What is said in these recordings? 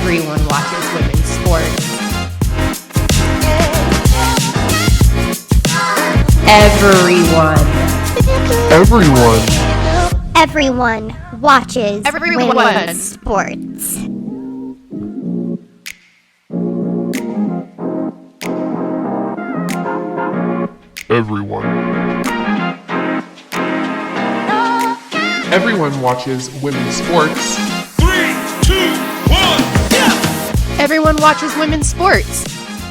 Everyone watches women's sports. Everyone. Everyone watches Everyone. women's sports. Everyone watches women's sports. 3, 2, 1, yeah! Everyone watches women's sports.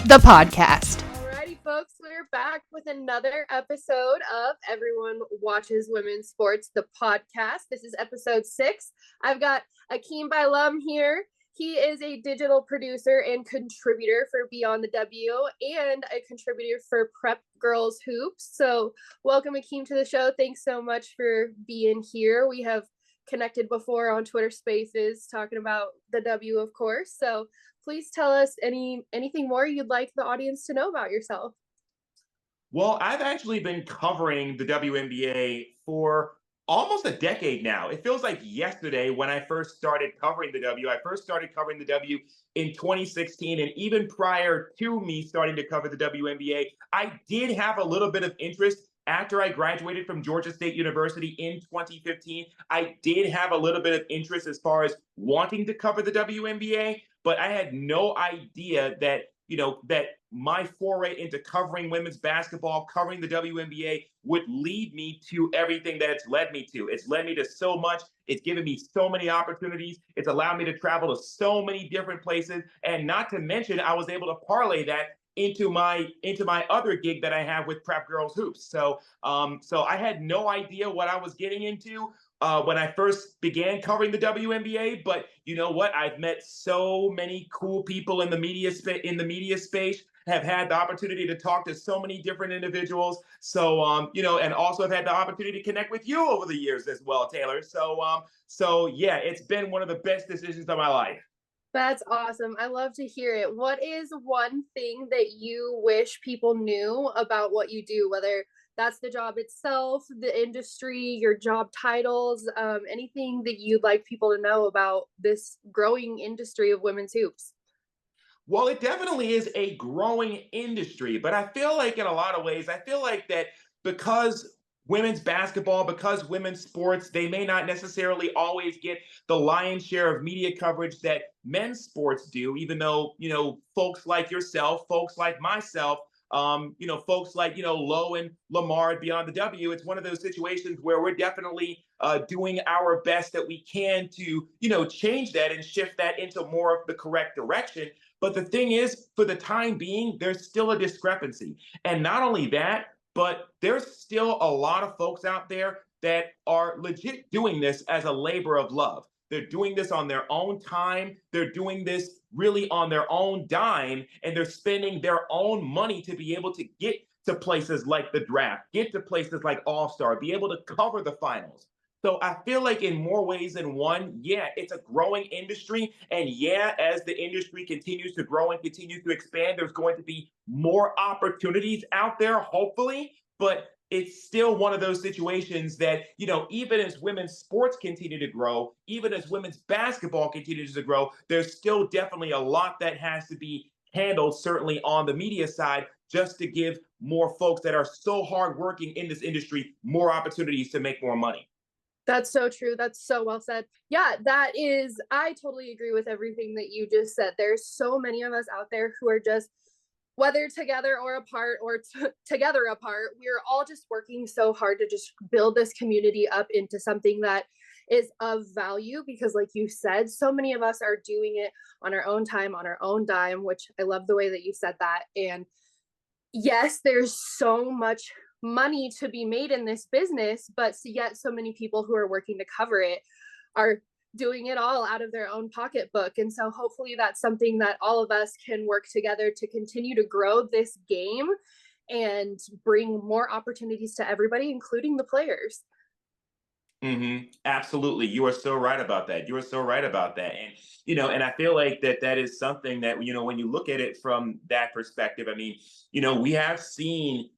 The podcast. Alrighty, folks, we're back with another episode of Everyone Watches Women's Sports, the podcast. This is episode 6. I've got Akiem Bailum here. He is a digital producer and contributor for Beyond the W and a contributor for Prep Girls Hoops. So welcome, Akiem, to the show. Thanks so much for being here. We have connected before on Twitter Spaces talking about the W, of course. So please tell us anything more you'd like the audience to know about yourself. Well, I've actually been covering the WNBA for almost a decade now. It feels like yesterday when I first started covering the W. I first started covering the W in 2016, and even prior to me starting to cover the WNBA, I did have a little bit of interest. After I graduated from Georgia State University in 2015, I did have a little bit of interest as far as wanting to cover the WNBA, but I had no idea that that my foray into covering women's basketball, covering the WNBA would lead me to everything that it's led me to. It's led me to so much. It's given me so many opportunities. It's allowed me to travel to so many different places. And not to mention, I was able to parlay that into my other gig that I have with Prep Girls Hoops. So I had no idea what I was getting into when I first began covering the WNBA, but you know what? I've met so many cool people in the media space. Have had the opportunity to talk to so many different individuals. So and also have had the opportunity to connect with you over the years as well, Taylor. So yeah, it's been one of the best decisions of my life. That's awesome. I love to hear it. What is one thing that you wish people knew about what you do, whether that's the job itself, the industry, your job titles, anything that you'd like people to know about this growing industry of women's hoops? Well, it definitely is a growing industry, but I feel like in a lot of ways, I feel like that because women's basketball, because women's sports, they may not necessarily always get the lion's share of media coverage that men's sports do, even though, folks like yourself, folks like myself, folks like, Lowe and Lamar at Beyond the W, it's one of those situations where we're definitely doing our best that we can to, change that and shift that into more of the correct direction. But the thing is, for the time being, there's still a discrepancy. And not only that, but there's still a lot of folks out there that are legit doing this as a labor of love. They're doing this on their own time. They're doing this really on their own dime, and they're spending their own money to be able to get to places like the draft, get to places like All-Star, be able to cover the finals. So I feel like in more ways than one, yeah, it's a growing industry. And yeah, as the industry continues to grow and continues to expand, there's going to be more opportunities out there, hopefully. But it's still one of those situations that, even as women's sports continue to grow, even as women's basketball continues to grow, there's still definitely a lot that has to be handled, certainly on the media side, just to give more folks that are so hardworking in this industry more opportunities to make more money. That's so true. That's so well said. Yeah, I totally agree with everything that you just said. There's so many of us out there who are just, whether together or apart or together apart, we're all just working so hard to just build this community up into something that is of value, because like you said, so many of us are doing it on our own time, on our own dime, which I love the way that you said that. And yes, there's so much money to be made in this business, but yet so many people who are working to cover it are doing it all out of their own pocketbook. And so hopefully that's something that all of us can work together to continue to grow this game and bring more opportunities to everybody, including the players. Absolutely. You are so right about that. You are so right about that. And I feel like that is something that, when you look at it from that perspective, I mean, we have seen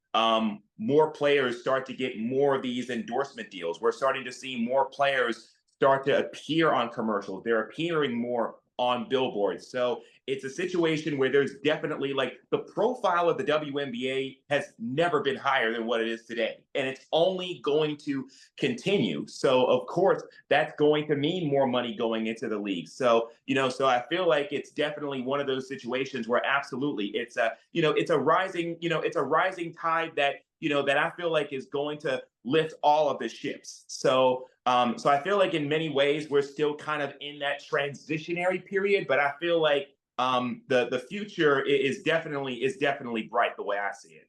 more players start to get more of these endorsement deals. We're starting to see more players start to appear on commercials. They're appearing more on billboards. So it's a situation where there's definitely like the profile of the WNBA has never been higher than what it is today. And it's only going to continue. So of course, that's going to mean more money going into the league. So, so I feel like it's definitely one of those situations where absolutely it's a rising, it's a rising tide that, that I feel like is going to lift all of the ships. So I feel like in many ways we're still kind of in that transitionary period, but I feel like the future is definitely bright the way I see it.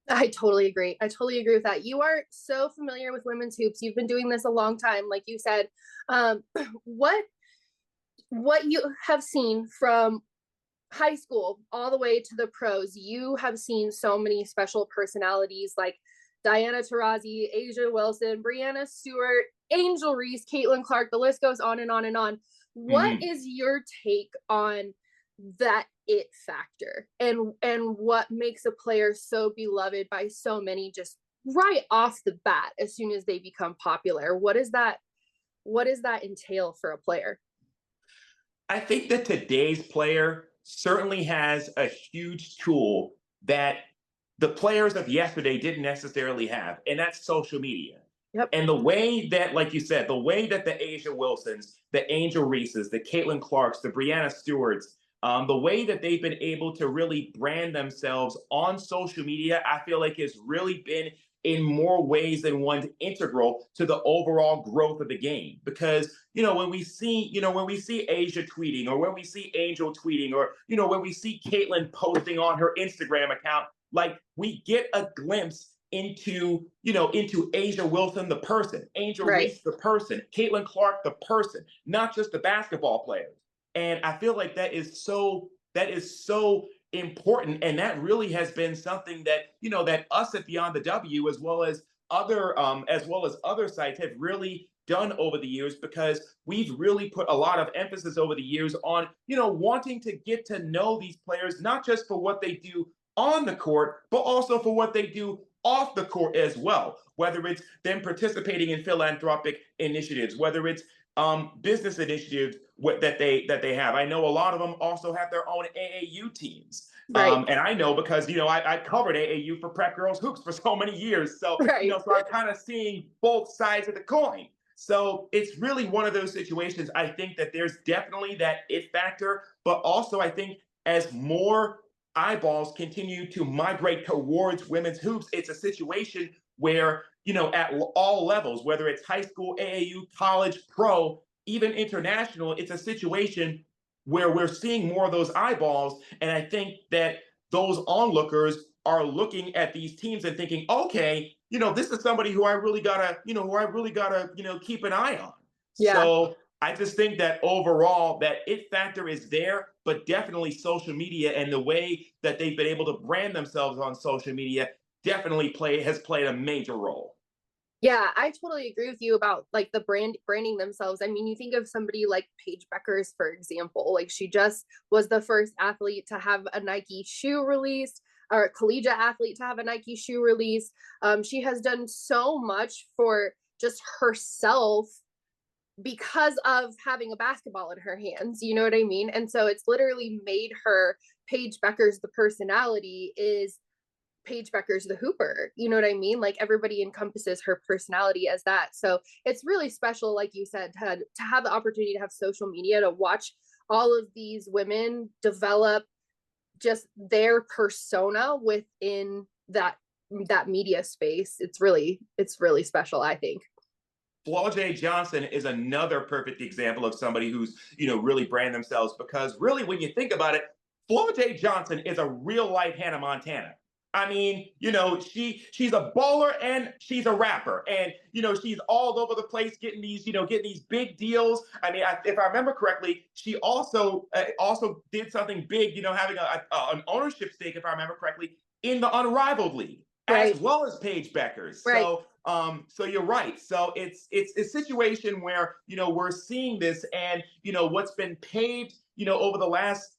I totally agree. I totally agree with that. You are so familiar with women's hoops. You've been doing this a long time, like you said. What you have seen from high school all the way to the pros, you have seen so many special personalities like Diana Taurasi, Asia Wilson, Brianna Stewart, Angel Reese, Caitlin Clark. The list goes on and on and on. What is your take on that it factor and what makes a player so beloved by so many just right off the bat as soon as they become popular? What does that entail for a player? I think that today's player certainly has a huge tool that the players of yesterday didn't necessarily have, and that's social media. Yep. And the way that, like you said, the way that the Asia Wilsons, the Angel Reeses, the Caitlin Clarks, the Brianna Stewarts, the way that they've been able to really brand themselves on social media, I feel like has really been in more ways than one integral to the overall growth of the game. Because, when we see Asia tweeting, or when we see Angel tweeting, or, when we see Caitlin posting on her Instagram account, like we get a glimpse into Asia Wilson, the person, Angel Reese, the person, Caitlin Clark, the person, not just the basketball players. And I feel like that is so important. And that really has been something that, that us at Beyond the W, as well as other sites have really done over the years, because we've really put a lot of emphasis over the years on, wanting to get to know these players, not just for what they do on the court, but also for what they do off the court as well, whether it's them participating in philanthropic initiatives, whether it's business initiatives that they have. I know a lot of them also have their own AAU teams. Right. And I know because, I covered AAU for Prep Girls Hoops for so many years. So, so I'm kind of seeing both sides of the coin. So it's really one of those situations. I think that there's definitely that it factor, but also I think as more eyeballs continue to migrate towards women's hoops, it's a situation where, at all levels, whether it's high school, AAU, college, pro, even international, it's a situation where we're seeing more of those eyeballs. And I think that those onlookers are looking at these teams and thinking, okay, this is somebody who I really gotta keep an eye on. Yeah. So I just think that overall that it factor is there, but definitely social media and the way that they've been able to brand themselves on social media definitely has played a major role. Yeah, I totally agree with you about like the branding themselves. I mean, you think of somebody like Paige Beckers, for example, like she just was the first athlete to have a Nike shoe released, or collegiate athlete to have a Nike shoe release. She has done so much for just herself because of having a basketball in her hands, you know what I mean? And so it's literally made her Paige Beckers, the personality, is Paige Beckers, the hooper, you know what I mean? Like everybody encompasses her personality as that. So it's really special, like you said, to have the opportunity to have social media, to watch all of these women develop just their persona within that media space. It's really special, I think. Jae Johnson is another perfect example of somebody who's, really brand themselves, because really when you think about it, Jae Johnson is a real life Hannah Montana. I mean, she's a baller and she's a rapper, and she's all over the place getting these big deals. I mean, if I remember correctly, she also did something big, having an ownership stake, if I remember correctly, in the Unrivaled League, as well as Paige Beckers. Right. So you're right. So it's a situation where we're seeing this, and what's been paved over the last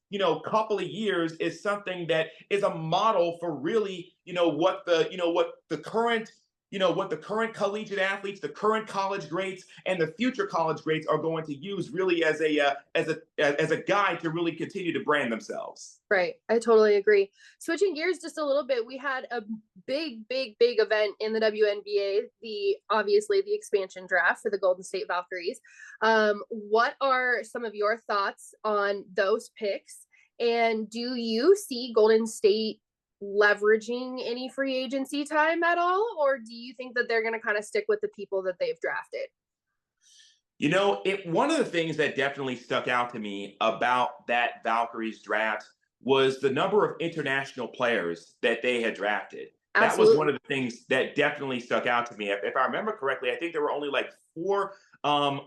couple of years is something that is a model for really what the current what the current collegiate athletes, the current college greats, and the future college greats are going to use really as a guide to really continue to brand themselves. Right. I totally agree. Switching gears just a little bit, we had a big event in the WNBA, obviously the expansion draft for the Golden State Valkyries. What are some of your thoughts on those picks? And do you see Golden State leveraging any free agency time at all? Or do you think that they're going to kind of stick with the people that they've drafted? One of the things that definitely stuck out to me about that Valkyries draft was the number of international players that they had drafted. That was one of the things that definitely stuck out to me. If I remember correctly, I think there were only like 4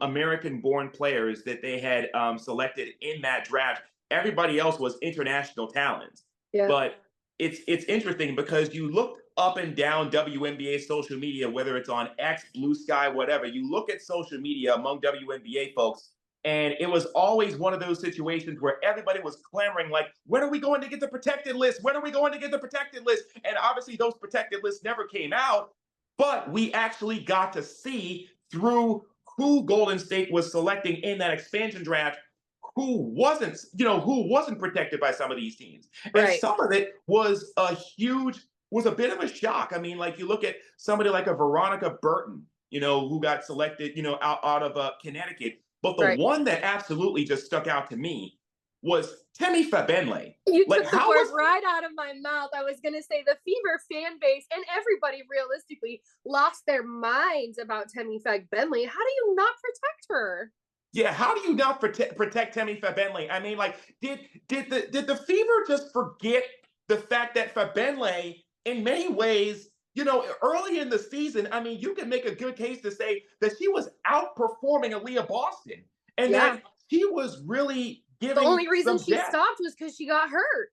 American-born players that they had selected in that draft. Everybody else was international talent. Yeah. But it's interesting because you look up and down WNBA social media, whether it's on X, Blue Sky, whatever. You look at social media among WNBA folks, and it was always one of those situations where everybody was clamoring, like, when are we going to get the protected list? When are we going to get the protected list? And obviously those protected lists never came out, but we actually got to see through who Golden State was selecting in that expansion draft who wasn't protected by some of these teams. And some of it was a bit of a shock. I mean, like you look at somebody like a Veronica Burton, who got selected, out of Connecticut. But the one that absolutely just stuck out to me was Temi Fabenle. You took the words right out of my mouth. I was going to say the Fever fan base and everybody realistically lost their minds about Temi Fabenle. How do you not protect her? Yeah, how do you not protect Temi Fabenle? I mean, like, did the Fever just forget the fact that Fabenle, in many ways, early in the season, I mean, you can make a good case to say that she was outperforming Aaliyah Boston, and that she was really giving. The only reason she stopped was because she got hurt.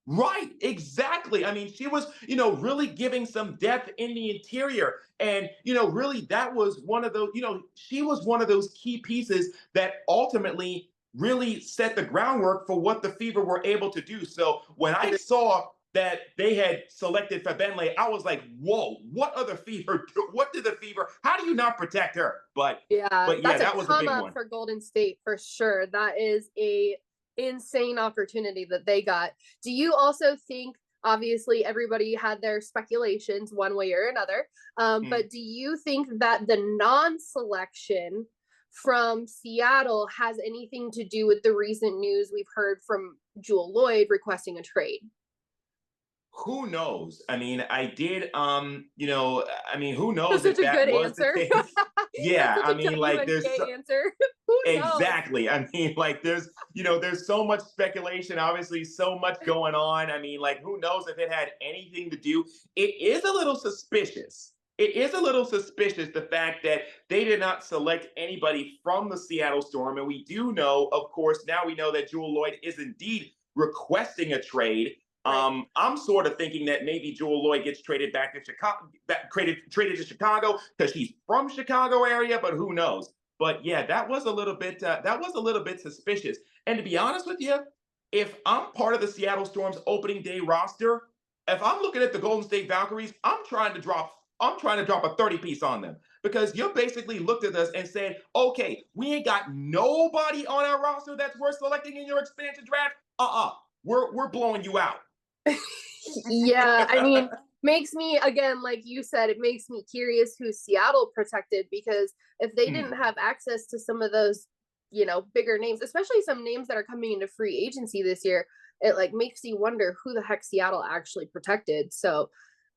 Right, exactly. I mean, she was, really giving some depth in the interior. And, really that was one of those, she was one of those key pieces that ultimately really set the groundwork for what the Fever were able to do. So when I saw that they had selected Fabenle, I was like, whoa, what other Fever do? What did the Fever, how do you not protect her? But that was a big one. For Golden State for sure. That is a insane opportunity that they got. Do you also think, obviously everybody had their speculations one way or another, but do you think that the non-selection from Seattle has anything to do with the recent news we've heard from Jewell Loyd requesting a trade? Who knows? I mean, I did, who knows if that was the case? Yeah, I mean, like, there's answer. Exactly. I mean, like, there's so much speculation, obviously, so much going on. I mean, like, who knows if it had anything to do? It is a little suspicious. It is a little suspicious, the fact that they did not select anybody from the Seattle Storm. And we do know, of course, now we know that Jewell Loyd is indeed requesting a trade. I'm sort of thinking that maybe Jewell Loyd gets traded back to Chicago, traded to Chicago because she's from Chicago area, but who knows? But yeah, that was a little bit suspicious. And to be honest with you, if I'm part of the Seattle Storm's opening day roster, if I'm looking at the Golden State Valkyries, I'm trying to drop a 30-piece on them, because you basically looked at us and said, okay, we ain't got nobody on our roster that's worth selecting in your expansion draft. We're blowing you out. Yeah, I mean, makes me, again, like you said, it makes me curious who Seattle protected, because if they didn't have access to some of those, bigger names, especially some names that are coming into free agency this year, it like makes you wonder who the heck Seattle actually protected. So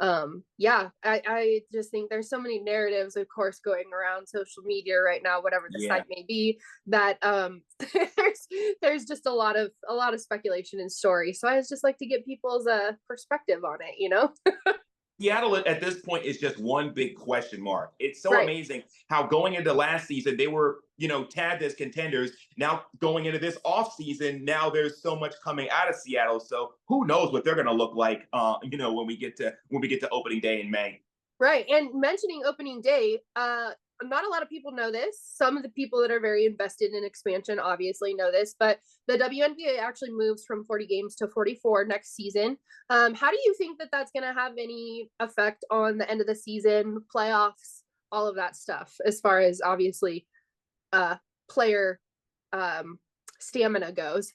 I just think there's so many narratives, of course, going around social media right now, whatever the site may be, that there's just a lot of speculation and story. So I just like to get people's perspective on it, Seattle at this point is just one big question mark. It's so amazing how going into last season, they were, tagged as contenders. Now going into this off season, now there's so much coming out of Seattle. So who knows what they're going to look like, when we get to opening day in May. Right. And mentioning opening day, not a lot of people know this. Some of the people that are very invested in expansion obviously know this, but the WNBA actually moves from 40 games to 44 next season. How do you think that that's going to have any effect on the end of the season, playoffs, all of that stuff, as far as obviously player stamina goes?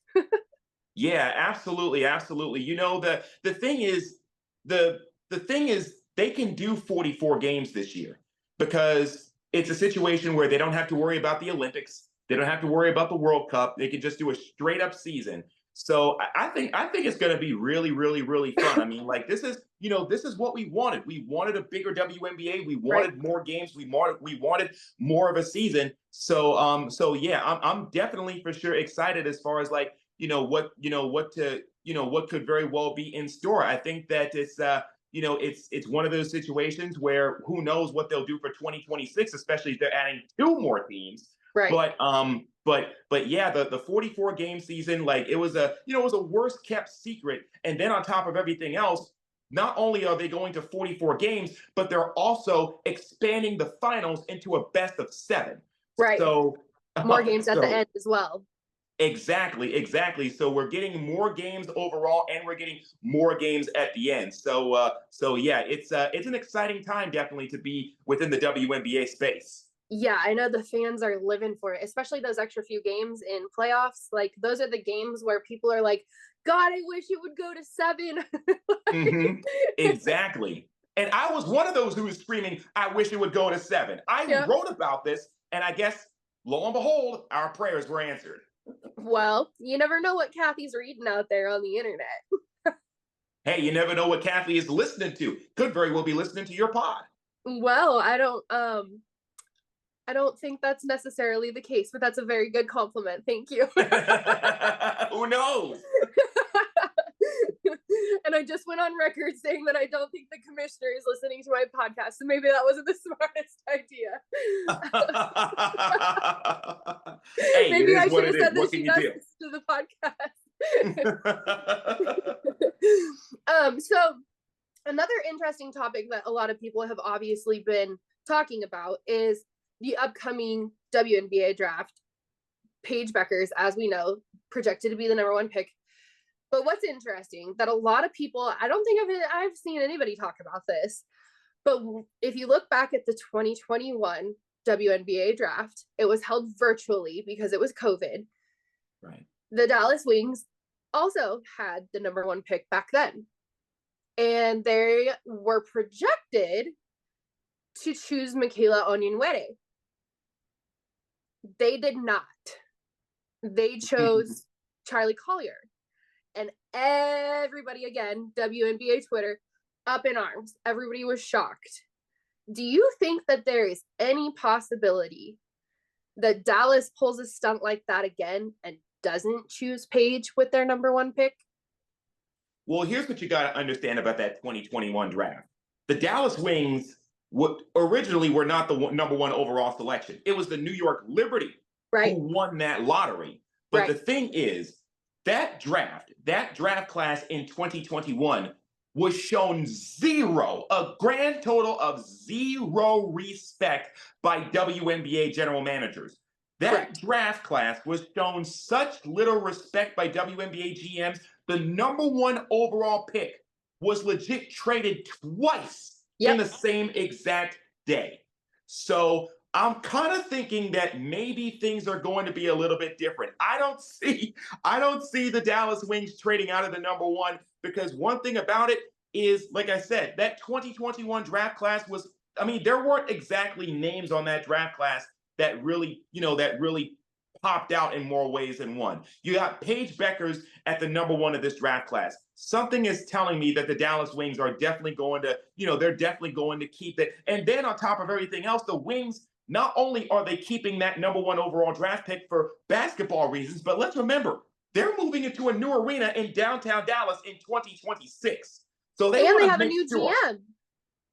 Yeah, absolutely, absolutely. You know, the thing is the thing is they can do 44 games this year because it's a situation where they don't have to worry about the Olympics. They don't have to worry about the World Cup. They can just do a straight up season. So I think it's going to be really, really, really fun. I mean, like this is what we wanted. We wanted a bigger WNBA. We wanted more games. We wanted more of a season. So yeah, I'm definitely for sure excited as far as like what could very well be in store. I think that it's one of those situations where who knows what they'll do for 2026, especially if they're adding two more teams. Right. But yeah, the 44 game season, like it was a worst kept secret. And then on top of everything else, not only are they going to 44 games, but they're also expanding the finals into a best of 7. Right. So more games at the end as well. Exactly. So we're getting more games overall, and we're getting more games at the end. So yeah, it's an exciting time definitely to be within the WNBA space. Yeah, I know the fans are living for it, especially those extra few games in playoffs. Like those are the games where people are like, "God, I wish it would go to 7." Exactly. And I was one of those who was screaming, "I wish it would go to 7." I wrote about this, and I guess lo and behold, our prayers were answered. Well, you never know what Kathy's reading out there on the internet. Hey, you never know what Kathy is listening to. Could very well be listening to your pod. Well, I don't think that's necessarily the case, but that's a very good compliment. Thank you. Who knows? And I just went on record saying that I don't think the commissioner is listening to my podcast, so maybe that wasn't the smartest idea. Hey, maybe I should have said that she does listen to the podcast. So another interesting topic that a lot of people have obviously been talking about is the upcoming WNBA draft. Paige Bueckers, as we know, projected to be the #1 pick. But what's interesting that a lot of people, I don't think I've seen anybody talk about this, but if you look back at the 2021 WNBA draft, it was held virtually because it was COVID. Right. The Dallas Wings also had the #1 pick back then. And they were projected to choose Michaela Onyenwere. They did not. They chose Charlie Collier. And everybody, again, WNBA Twitter, up in arms. Everybody was shocked. Do you think that there is any possibility that Dallas pulls a stunt like that again and doesn't choose Paige with their #1 pick? Well, here's what you got to understand about that 2021 draft. The Dallas Wings originally were not the #1 overall selection. It was the New York Liberty who won that lottery. But the thing is, that draft class in 2021 was shown a grand total of 0 respect by WNBA general managers. That draft class was shown such little respect by WNBA GMs. The #1 overall pick was legit traded twice in the same exact day. So I'm kind of thinking that maybe things are going to be a little bit different. I don't see the Dallas Wings trading out of the #1 because one thing about it is, like I said, that 2021 draft class there weren't exactly names on that draft class that really popped out in more ways than one. You got Paige Bueckers at the #1 of this draft class. Something is telling me that the Dallas Wings are definitely going to keep it. And then on top of everything else, the Wings, not only are they keeping that #1 overall draft pick for basketball reasons, but let's remember, they're moving into a new arena in downtown Dallas in 2026. So they have a new GM.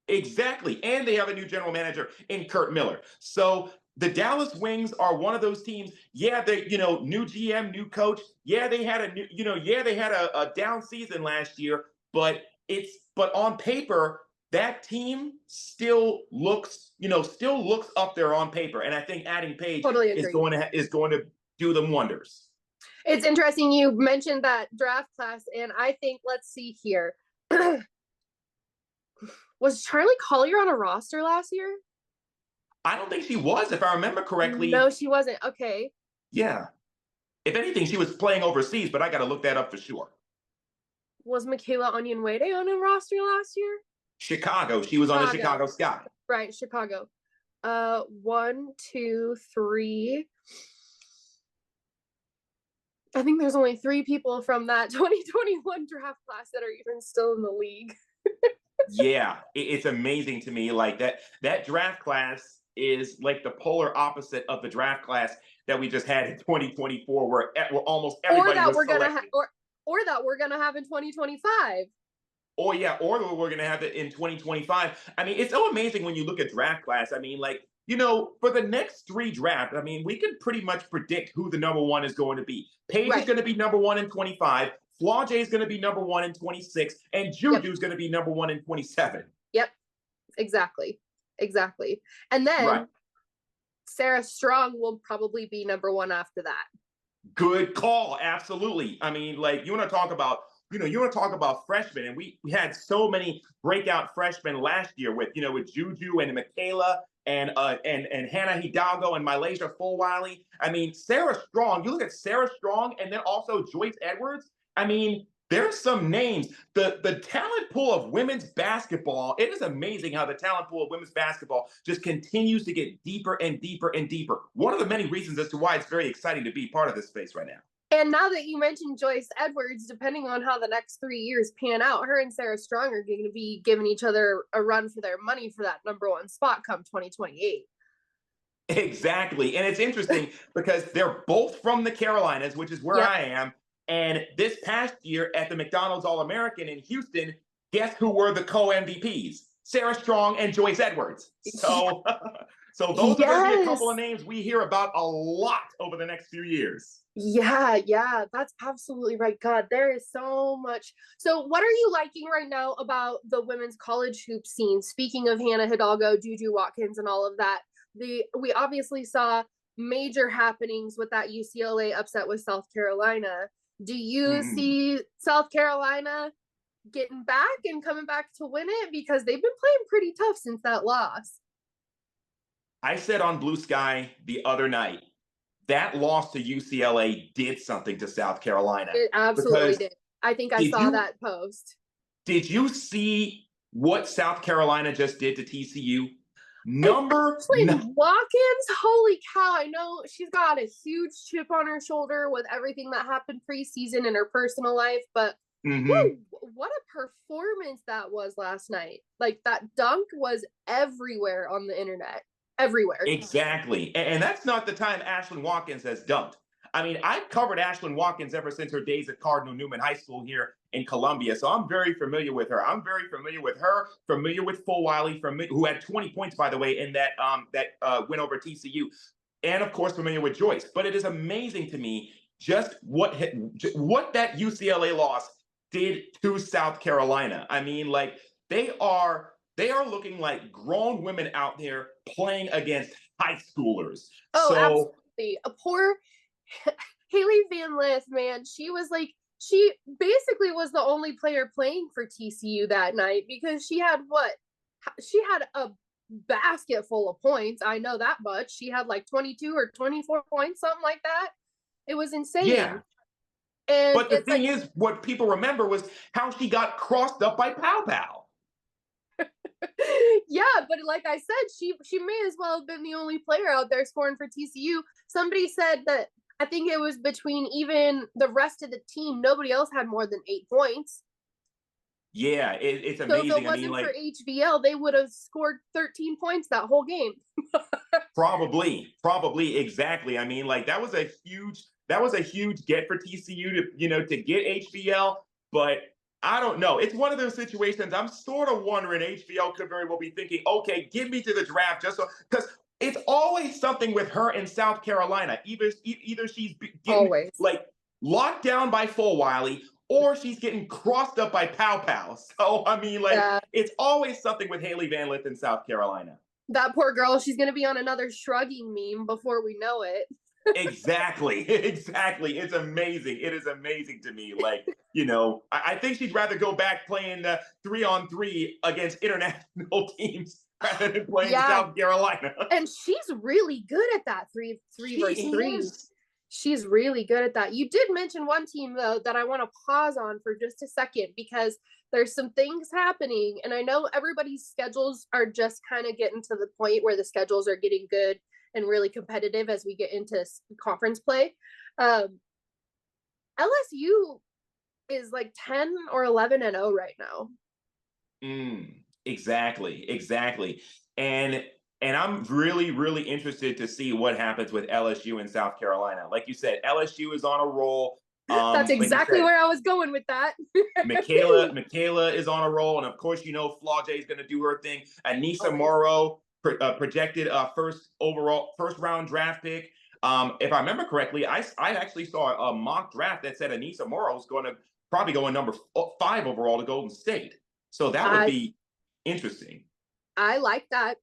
Exactly. And they have a new general manager in Kurt Miller. So the Dallas Wings are one of those teams. Yeah, they, new GM, new coach. Yeah, they had a down season last year, but on paper, that team still looks, still looks up there on paper. And I think adding Paige Totally is agree. going to do them wonders. It's interesting you mentioned that draft class, and I think, let's see here. Was Charlie Collier on a roster last year? I don't think she was, if I remember correctly. No, she wasn't. Okay. Yeah. If anything, she was playing overseas, but I got to look that up for sure. Was Michaela Onyenwere on a roster last year? Chicago. She was on the Chicago Sky. Right, Chicago. 1, 2, 3. I think there's only 3 people from that 2021 draft class that are even still in the league. Yeah, it's amazing to me. Like that draft class is like the polar opposite of the draft class that we just had in 2024, where almost everybody was selected. Or that we're gonna have in 2025. Oh yeah, or we're gonna have it in 2025. I mean, it's so amazing when you look at draft class. I mean, like, for the next 3 drafts, I mean, we can pretty much predict who the number 1 is going to be. Paige is going to be number 1 in 25. Flau'jae is going to be number 1 in 26, and Juju is going to be number 1 in 27. Yep, exactly. And then Sarah Strong will probably be number 1 after that. Good call, absolutely. I mean, like, you want to talk about freshmen, and we had so many breakout freshmen last year with Juju and Michaela and Hannah Hidalgo and Malaysia Fulwiley. I mean, Sarah Strong. You look at Sarah Strong, and then also Joyce Edwards. I mean, there's some names. The talent pool of women's basketball, it is amazing how the talent pool of women's basketball just continues to get deeper and deeper and deeper. One of the many reasons as to why it's very exciting to be part of this space right now. And now that you mentioned Joyce Edwards, depending on how the next 3 years pan out, her and Sarah Strong are going to be giving each other a run for their money for that number 1 spot come 2028. Exactly. And it's interesting because they're both from the Carolinas, which is where I am. And this past year at the McDonald's All-American in Houston, guess who were the co-MVPs? Sarah Strong and Joyce Edwards. So, so those are going to be a couple of names we hear about a lot over the next few years. Yeah, that's absolutely right. God, there is so much. So what are you liking right now about the women's college hoop scene? Speaking of Hannah Hidalgo, Juju Watkins, and all of that, we obviously saw major happenings with that UCLA upset with South Carolina. Do you see South Carolina getting back and coming back to win it? Because they've been playing pretty tough since that loss. I said on Blue Sky the other night, that loss to UCLA did something to South Carolina. It absolutely did. I think I saw that post. Did you see what South Carolina just did to TCU? Watkins, holy cow. I know she's got a huge chip on her shoulder with everything that happened preseason in her personal life, but woo, what a performance that was last night. Like, that dunk was everywhere on the internet. Everywhere. Exactly. And that's not the time Ashlyn Watkins has dunked. I mean, I've covered Ashlyn Watkins ever since her days at Cardinal Newman High School here in Columbia, so I'm very familiar with her. I'm very familiar with her, familiar with Fulwiley, who had 20 points, by the way, in that win over TCU, and of course familiar with Joyce. But it is amazing to me just what that UCLA loss did to South Carolina. I mean, like, they are looking like grown women out there playing against high schoolers. Oh, absolutely. A poor Haley Van Lith, man, she basically was the only player playing for TCU that night because she had a basket full of points. I know that much. She had like 22 or 24 points, something like that. It was insane. Yeah. And but the thing is, what people remember was how she got crossed up by Pow Pow. Yeah, but like I said, she may as well have been the only player out there scoring for TCU. Somebody said that, I think it was between even the rest of the team, nobody else had more than 8 points. Yeah, it's amazing. So if it wasn't for HVL, they would have scored 13 points that whole game. Probably, exactly. I mean, like, that was a huge get for TCU to get HVL, but I don't know. It's one of those situations I'm sort of wondering HVL could very well be thinking, okay, give me to the draft just so, because it's always something with her in South Carolina. Either she's getting like locked down by Fulwiley, or she's getting crossed up by Pow Pow. So, I mean, like, Yeah. it's always something with Haley Van Lith in South Carolina. That poor girl, she's going to be on another shrugging meme before we know it. Exactly. Exactly. It's amazing. It is amazing to me. Like, I think she'd rather go back playing 3-on-3 against international teams rather than playing South Carolina. And she's really good at that three versus three. She's really good at that. You did mention one team, though, that I want to pause on for just a second, because there's some things happening. And I know everybody's schedules are just kind of getting to the point where the schedules are getting good and really competitive as we get into conference play. LSU is like 10 or 11-0 right now. Exactly. And I'm really, really interested to see what happens with LSU in South Carolina. Like you said, LSU is on a roll. That's exactly where I was going with that. Michaela is on a roll. And of course, Flaw-J is going to do her thing. Anissa Morrow, projected first round draft pick. If I remember correctly, I actually saw a mock draft that said Anissa Morrow is going to probably go in number 5 overall to Golden State. So that would be interesting. I like that.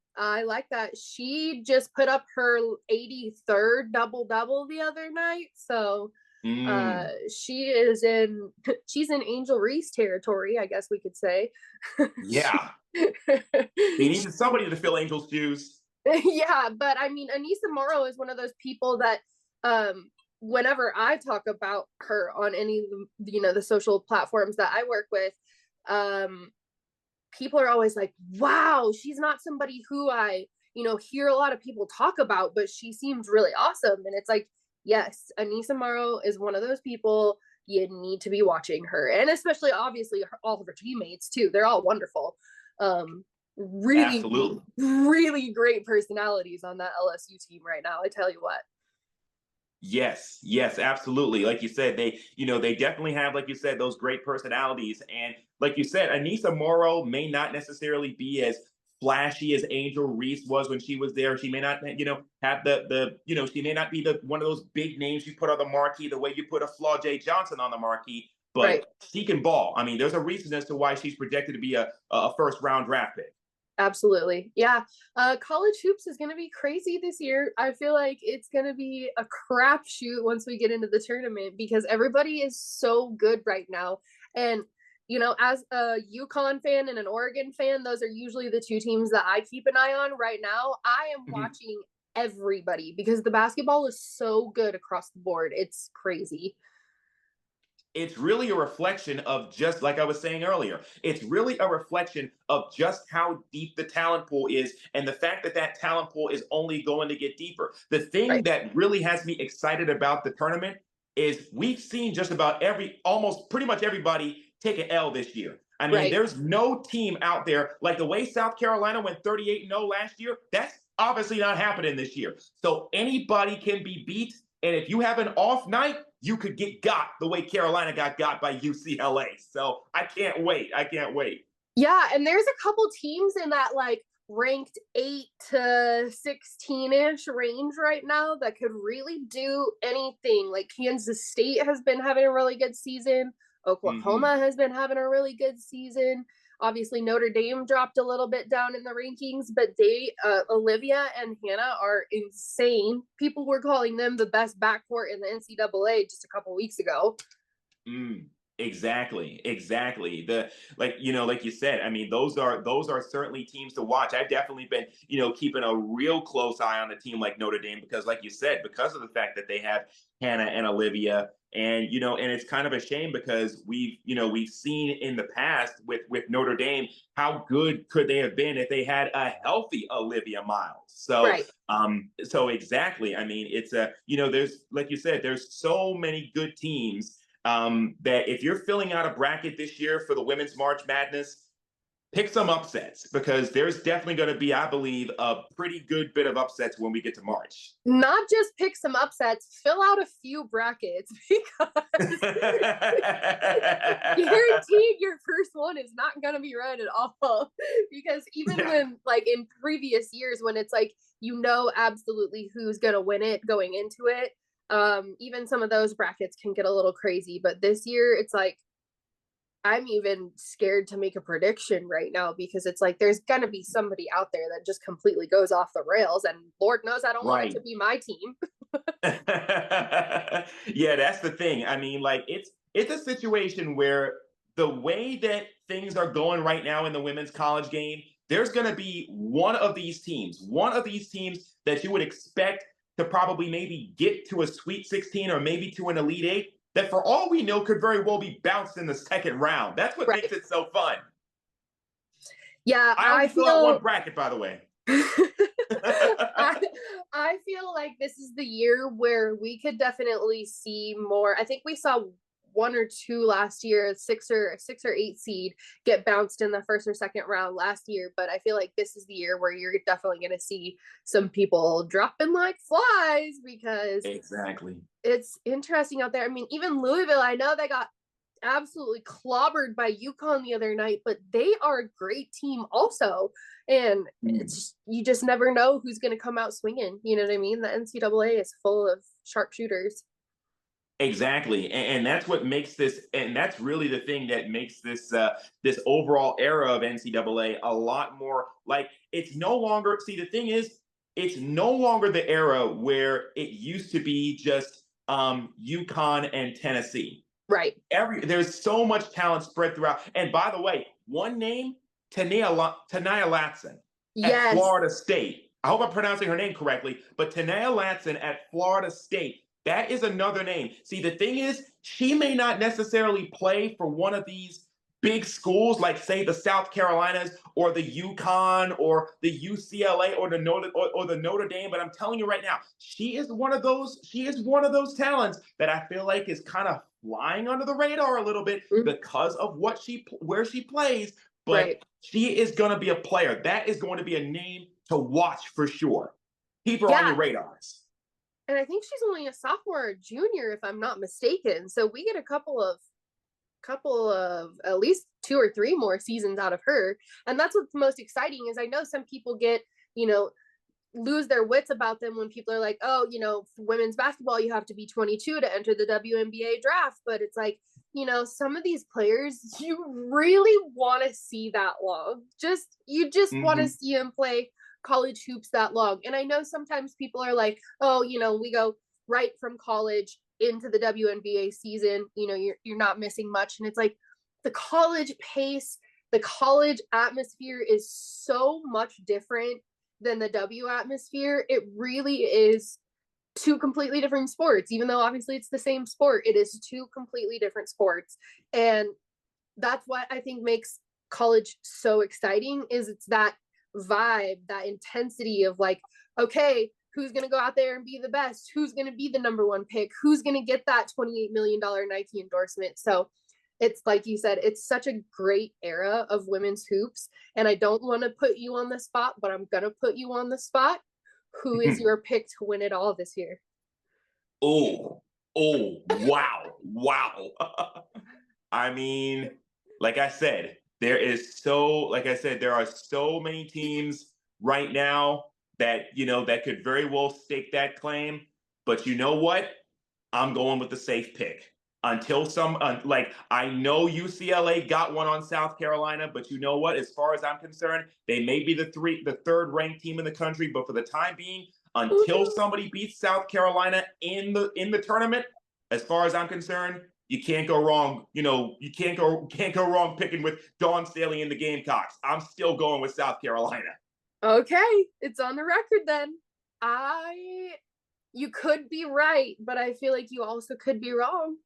She just put up her 83rd double-double the other night. So she's in Angel Reese territory, I guess we could say. Yeah. They needed somebody to fill Angel's shoes. Yeah, but I mean, Anissa Morrow is one of those people that whenever I talk about her on any of the social platforms that I work with, people are always like, wow, she's not somebody who I hear a lot of people talk about, but she seems really awesome. And it's like, yes, Anissa Morrow is one of those people you need to be watching her, and especially obviously all of her teammates too. They're all wonderful. Really, absolutely, really great personalities on that LSU team right now. I tell you what. Yes, absolutely. Like you said, they definitely have, like you said, those great personalities. And like you said, Anissa Morrow may not necessarily be as flashy as Angel Reese was when she was there. She may not, have she may not be one of those big names you put on the marquee the way you put a Flaw-J Johnson on the marquee, but she can ball. I mean, there's a reason as to why she's projected to be a first round draft pick. Absolutely. Yeah. College hoops is going to be crazy this year. I feel like it's going to be a crapshoot once we get into the tournament, because everybody is so good right now. And, as a UConn fan and an Oregon fan, those are usually the two teams that I keep an eye on right now. I am watching everybody because the basketball is so good across the board. It's crazy. It's really a reflection of, just like I was saying earlier, it's really a reflection of just how deep the talent pool is, and the fact that that talent pool is only going to get deeper. The thing that really has me excited about the tournament is we've seen just about almost pretty much everybody take an L this year. I mean, there's no team out there like the way South Carolina went 38-0 last year. That's obviously not happening this year. So anybody can be beat. And if you have an off night, you could get got the way Carolina got by UCLA. So I can't wait. Yeah, and there's a couple teams in that like ranked 8 to 16-ish range right now that could really do anything. Like Kansas State has been having a really good season. Oklahoma has been having a really good season. Obviously, Notre Dame dropped a little bit down in the rankings, but Olivia and Hannah are insane. People were calling them the best backcourt in the NCAA just a couple weeks ago. Exactly. Like you said, I mean, those are certainly teams to watch. I've definitely been, keeping a real close eye on a team like Notre Dame because, like you said, because of the fact that they have Hannah and Olivia. And, and it's kind of a shame because we've seen in the past with Notre Dame, how good could they have been if they had a healthy Olivia Miles? So, so exactly. I mean, it's there's, like you said, there's so many good teams that if you're filling out a bracket this year for the Women's March Madness, pick some upsets because there's definitely going to be, I believe, a pretty good bit of upsets when we get to March. Not just pick some upsets, fill out a few brackets because guaranteed your first one is not going to be right at all. Because even when, like in previous years, when it's like, absolutely who's going to win it going into it, even some of those brackets can get a little crazy. But this year, it's like, I'm even scared to make a prediction right now because it's like there's gonna be somebody out there that just completely goes off the rails, and Lord knows I don't want it Right. to be my team. Yeah, that's the thing. I mean, like it's a situation where the way that things are going right now in the women's college game, there's going to be one of these teams that you would expect to probably maybe get to a Sweet 16 or maybe to an Elite Eight, that for all we know could very well be bounced in the second round. That's what Right. makes it so fun. Yeah, I I only fill out one feel bracket, by the way. I, I feel like this is the year where we could definitely see more. I think we saw one or two last year, six or eight seed get bounced in the first or second round last year. But I feel like this is the year where you're definitely going to see some people dropping like flies because Exactly. it's interesting out there. I mean, even Louisville, I know they got absolutely clobbered by UConn the other night, but they are a great team also. And it's you just never know who's going to come out swinging. You know what I mean? The NCAA is full of sharpshooters. Exactly, and that's what makes this, and that's really the thing that makes this this overall era of NCAA a lot more like it's no longer. See, the thing is, it's no longer the era where it used to be just UConn and Tennessee. Right. There's so much talent spread throughout. And by the way, one name, Tania Latson at Yes. Florida State. I hope I'm pronouncing her name correctly, but Tania Latson at Florida State. That is another name. See, the thing is, she may not necessarily play for one of these big schools, like say the South Carolinas or the UConn or the UCLA or the Notre Dame. But I'm telling you right now, she is one of those. She is one of those talents that I feel like is kind of flying under the radar a little bit because of where she plays. But Right. she is going to be a player. That is going to be a name to watch for sure. Keep her on your radars. And I think she's only a sophomore or junior, if I'm not mistaken. So we get a couple of at least 2 or 3 more seasons out of her. And that's what's most exciting is I know some people get, lose their wits about them when people are like, oh, women's basketball, you have to be 22 to enter the WNBA draft. But it's like, some of these players, you really want to see that long. You just want to see them play college hoops that long. And I know sometimes people are like, oh, we go right from college into the WNBA season, you're not missing much. And it's like the college pace, the college atmosphere is so much different than the W atmosphere. It really is 2 completely different sports, even though obviously it's the same sport. It is 2 completely different sports. And that's what I think makes college so exciting is it's that vibe, that intensity of like, okay, who's going to go out there and be the best? Who's going to be the number 1 pick? Who's going to get that $28 million Nike endorsement? So it's like you said, it's such a great era of women's hoops. And I don't want to put you on the spot, but I'm going to put you on the spot. Who is your pick to win it all this year? Oh, wow. I mean, like I said, there are so many teams right now that, that could very well stake that claim. But you know what? I'm going with the safe pick. Until I know UCLA got one on South Carolina, but you know what? As far as I'm concerned, they may be the third ranked team in the country, but for the time being, until somebody beats South Carolina in the tournament, as far as I'm concerned, you can't go wrong. You can't go wrong picking with Dawn Staley and the Gamecocks. I'm still going with South Carolina. Okay, it's on the record then. You could be right, but I feel like you also could be wrong.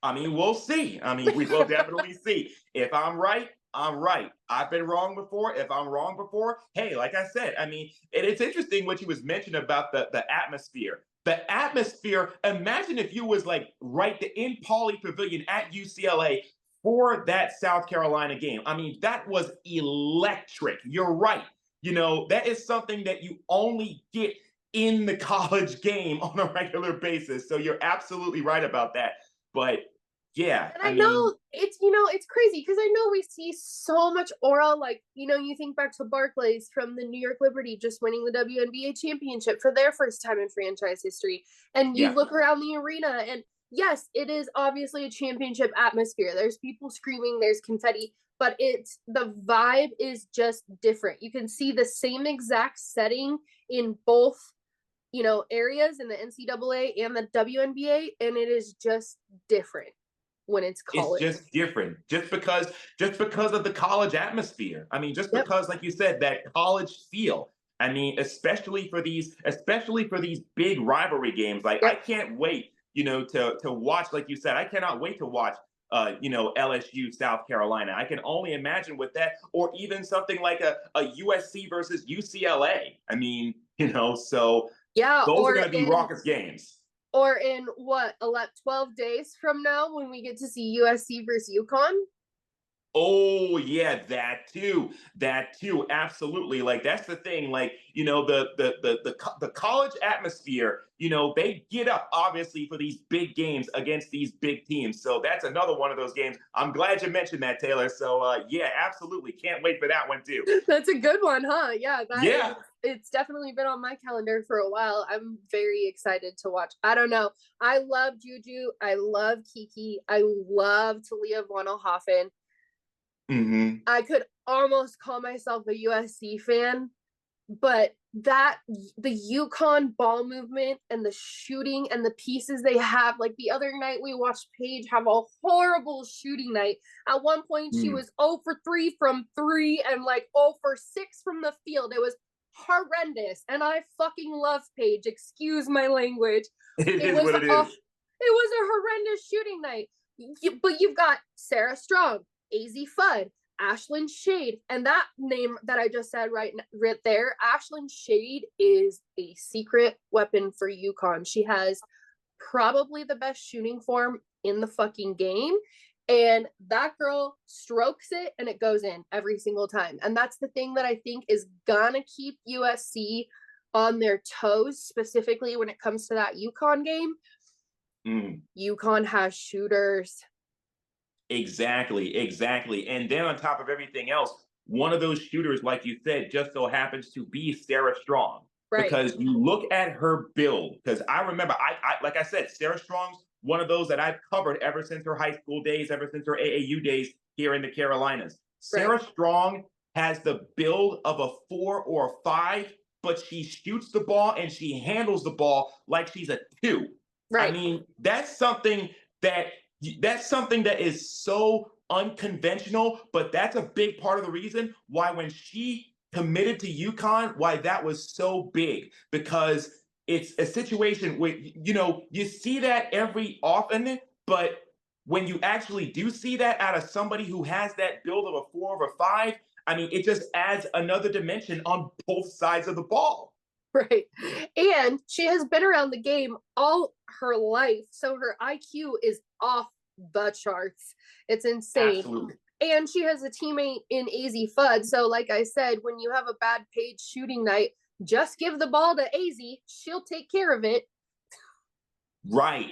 I mean, we'll see. We will definitely see. If I'm right, I'm right. I've been wrong before. If I'm wrong before, hey, like I said, it's interesting what you was mentioning about the atmosphere. The atmosphere, imagine if you was like right in Pauley Pavilion at UCLA for that South Carolina game. That was electric. You're right. That is something that you only get in the college game on a regular basis. So you're absolutely right about that. But yeah, and I know it's crazy because I know we see so much aura. Like, you think back to Barclays from the New York Liberty just winning the WNBA championship for their first time in franchise history. And you look around the arena and yes, it is obviously a championship atmosphere. There's people screaming, there's confetti, but the vibe is just different. You can see the same exact setting in both, areas in the NCAA and the WNBA, and it is just different when it's It's college. just different, just because of the college atmosphere. I mean, just Yep. because, like you said, that college feel. I mean, especially for these big rivalry games. Like, I Yep. can't wait, to watch. Like you said, I cannot wait to watch. LSU, South Carolina. I can only imagine with that, or even something like a USC versus UCLA. I mean, so Yeah, those are going to be raucous games. or in what, 12 days from now when we get to see USC versus UConn. Oh yeah, that too, absolutely. Like, that's the thing. Like, the college atmosphere. They get up obviously for these big games against these big teams. So that's another one of those games. I'm glad you mentioned that, Taylor. So yeah, absolutely, can't wait for that one too. That's a good one, huh? Yeah, Yeah. it's definitely been on my calendar for a while. I'm very excited to watch. I don't know. I love Juju. I love Kiki. I love Talia von Oelhoffen. Mm-hmm. I could almost call myself a USC fan, but the UConn ball movement and the shooting and the pieces they have, like the other night we watched Paige have a horrible shooting night. At one point she was 0 for 3 from 3 and like 0 for 6 from the field. It was horrendous, and I fucking love Paige. Excuse my language. It is what it is. It was a horrendous shooting night. But you've got Sarah Strong, AZ Fudd, Ashlyn Shade, and that name that I just said right there, Ashlyn Shade is a secret weapon for UConn. She has probably the best shooting form in the fucking game, and that girl strokes it and it goes in every single time. And that's the thing that I think is gonna keep USC on their toes, specifically when it comes to that UConn game. UConn has shooters. Exactly. And then on top of everything else, one of those shooters, like you said, just so happens to be Sarah Strong. Right. Because you look at her build, because I remember, I like I said, Sarah Strong's one of those that I've covered ever since her high school days, ever since her AAU days here in the Carolinas. Sarah Strong has the build of a 4 or a 5, but she shoots the ball and she handles the ball like she's a 2. Right. I mean, that's something that is so unconventional, but that's a big part of the reason why when she committed to UConn, why that was so big, because it's a situation where, you see that every often, but when you actually do see that out of somebody who has that build of a 4 or a 5, I mean, it just adds another dimension on both sides of the ball. Right. And she has been around the game all her life, so her IQ is off the charts. It's insane. Absolutely. And she has a teammate in AZ Fudd. So like I said, when you have a bad Paige shooting night, just give the ball to AZ. She'll take care of it. Right.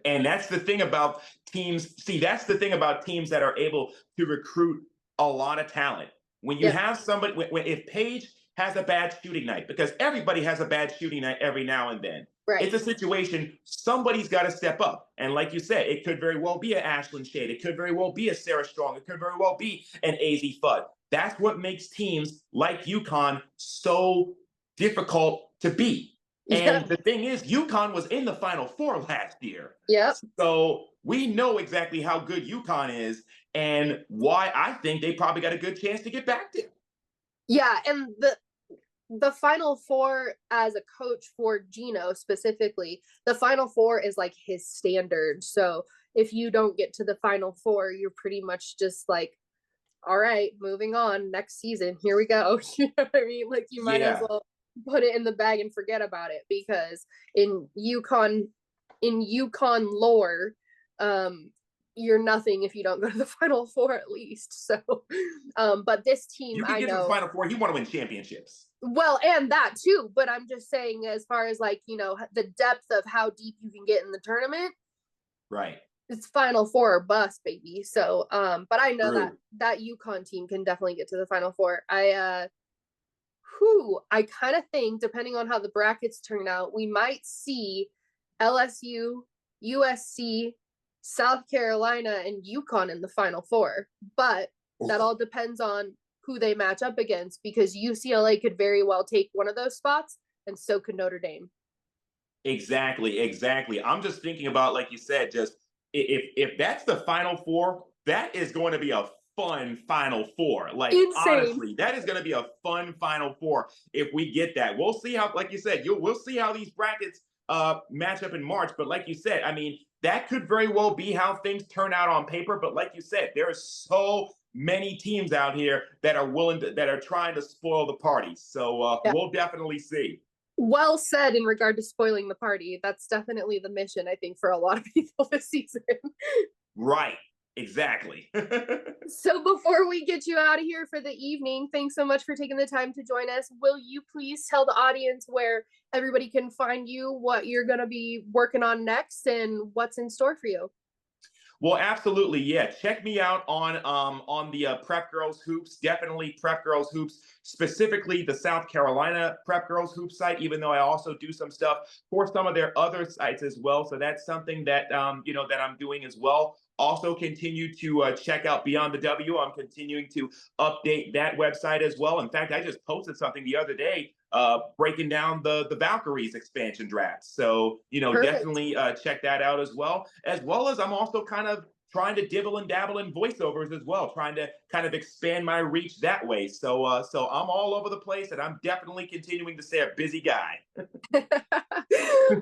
And that's the thing about teams. See, that's the thing about teams that are able to recruit a lot of talent. When you have somebody, if Paige has a bad shooting night, because everybody has a bad shooting night every now and then. Right. It's a situation, somebody's got to step up. And like you said, it could very well be an Ashlyn Shade. It could very well be a Sarah Strong. It could very well be an AZ Fudd. That's what makes teams like UConn so difficult to beat. And the thing is, UConn was in the Final Four last year. Yep. So we know exactly how good UConn is and why I think they probably got a good chance to get back there. Yeah, and the Final Four, as a coach for Gino specifically, the Final Four is like his standard. So if you don't get to the Final Four, you're pretty much just like, all right, moving on, next season, here we go. You know what I mean? Like, you might as well put it in the bag and forget about it, because in UConn lore, you're nothing if you don't go to the Final Four at least. So, but this team, you can get to the Final Four. You want to win championships. Well, and that too, but I'm just saying, as far as like, the depth of how deep you can get in the tournament, right? It's Final Four or bust, baby. So, but I know True. that UConn team can definitely get to the Final Four. I kind of think, depending on how the brackets turn out, we might see LSU USC, South Carolina, and UConn in the Final Four. But that all depends on who they match up against, because UCLA could very well take one of those spots, and so could Notre Dame. Exactly. I'm just thinking about, like you said, just if that's the Final Four, that is going to be a fun Final Four. Like, Insane. honestly, that is going to be a fun Final Four if we get that. We'll see how, like you said, we'll see how these brackets match up in March. But like you said, I mean, that could very well be how things turn out on paper. But like you said, there are so many teams out here that are that are trying to spoil the party. So we'll definitely see. Well said in regard to spoiling the party. That's definitely the mission, I think, for a lot of people this season. Right. Exactly. So before we get you out of here for the evening, thanks so much for taking the time to join us. Will you please tell the audience where everybody can find you, what you're going to be working on next, and what's in store for you? Well, absolutely. Yeah. Check me out on the Prep Girls Hoops. Definitely Prep Girls Hoops, specifically the South Carolina Prep Girls Hoops site, even though I also do some stuff for some of their other sites as well. So that's something that that I'm doing as well. Also continue to check out Beyond the W. I'm continuing to update that website as well. In fact, I just posted something the other day breaking down the Valkyries expansion draft. So, Perfect. definitely check that out as well. As well as I'm also kind of trying to dibble and dabble in voiceovers as well, trying to kind of expand my reach that way. So I'm all over the place, and I'm definitely continuing to stay a busy guy.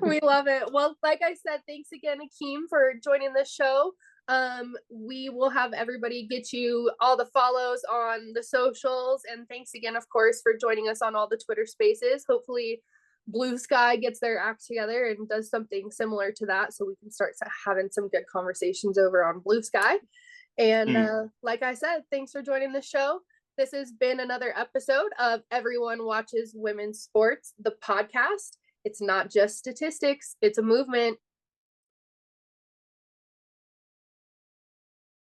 We love it. Well, like I said, thanks again, Akiem, for joining the show. We will have everybody get you all the follows on the socials, and thanks again, of course, for joining us on all the Twitter spaces. Hopefully Blue Sky gets their act together and does something similar to that, so we can start having some good conversations over on Blue Sky. And like I said, thanks for joining the show. This has been another episode of Everyone Watches Women's Sports, the podcast. It's not just statistics, it's a movement.